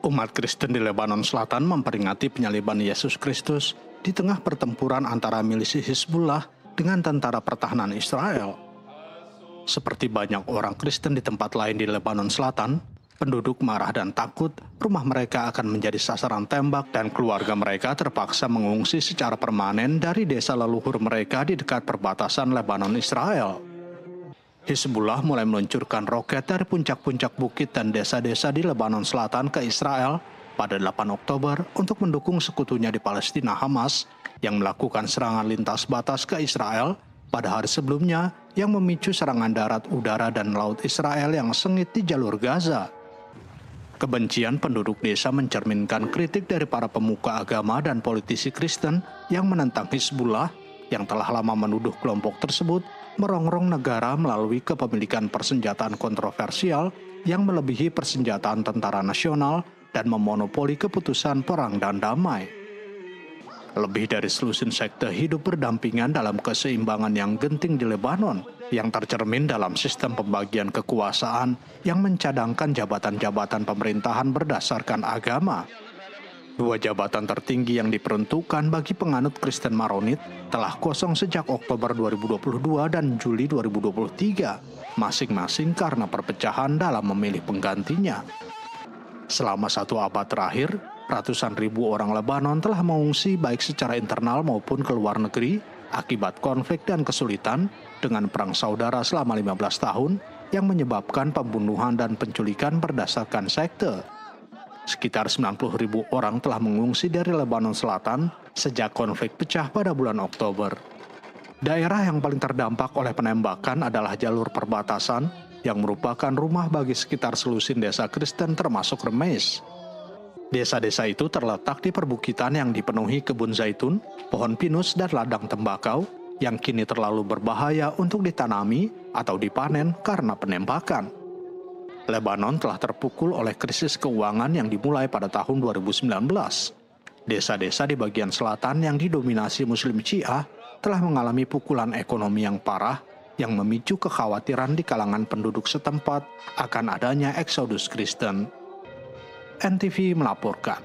Umat Kristen di Lebanon Selatan memperingati penyaliban Yesus Kristus di tengah pertempuran antara milisi Hizbullah dengan tentara pertahanan Israel. Seperti banyak orang Kristen di tempat lain di Lebanon Selatan, penduduk marah dan takut rumah mereka akan menjadi sasaran tembak dan keluarga mereka terpaksa mengungsi secara permanen dari desa leluhur mereka di dekat perbatasan Lebanon Israel. Hizbullah mulai meluncurkan roket dari puncak-puncak bukit dan desa-desa di Lebanon Selatan ke Israel pada 8 Oktober untuk mendukung sekutunya di Palestina, Hamas, yang melakukan serangan lintas batas ke Israel pada hari sebelumnya yang memicu serangan darat, udara, dan laut Israel yang sengit di jalur Gaza. Kebencian penduduk desa mencerminkan kritik dari para pemuka agama dan politisi Kristen yang menentang Hizbullah yang telah lama menuduh kelompok tersebut merongrong negara melalui kepemilikan persenjataan kontroversial yang melebihi persenjataan tentara nasional dan memonopoli keputusan perang dan damai. Lebih dari selusin sekte hidup berdampingan dalam keseimbangan yang genting di Lebanon, yang tercermin dalam sistem pembagian kekuasaan yang mencadangkan jabatan-jabatan pemerintahan berdasarkan agama. Dua jabatan tertinggi yang diperuntukkan bagi penganut Kristen Maronit telah kosong sejak Oktober 2022 dan Juli 2023, masing-masing karena perpecahan dalam memilih penggantinya. Selama 1 abad terakhir, ratusan ribu orang Lebanon telah mengungsi baik secara internal maupun ke luar negeri akibat konflik dan kesulitan dengan perang saudara selama 15 tahun yang menyebabkan pembunuhan dan penculikan berdasarkan sekte. Sekitar 90.000 orang telah mengungsi dari Lebanon Selatan sejak konflik pecah pada bulan Oktober. Daerah yang paling terdampak oleh penembakan adalah jalur perbatasan yang merupakan rumah bagi sekitar selusin desa Kristen termasuk Remes. Desa-desa itu terletak di perbukitan yang dipenuhi kebun zaitun, pohon pinus, dan ladang tembakau yang kini terlalu berbahaya untuk ditanami atau dipanen karena penembakan. Lebanon telah terpukul oleh krisis keuangan yang dimulai pada tahun 2019. Desa-desa di bagian selatan yang didominasi Muslim Syiah telah mengalami pukulan ekonomi yang parah yang memicu kekhawatiran di kalangan penduduk setempat akan adanya eksodus Kristen. NTV melaporkan.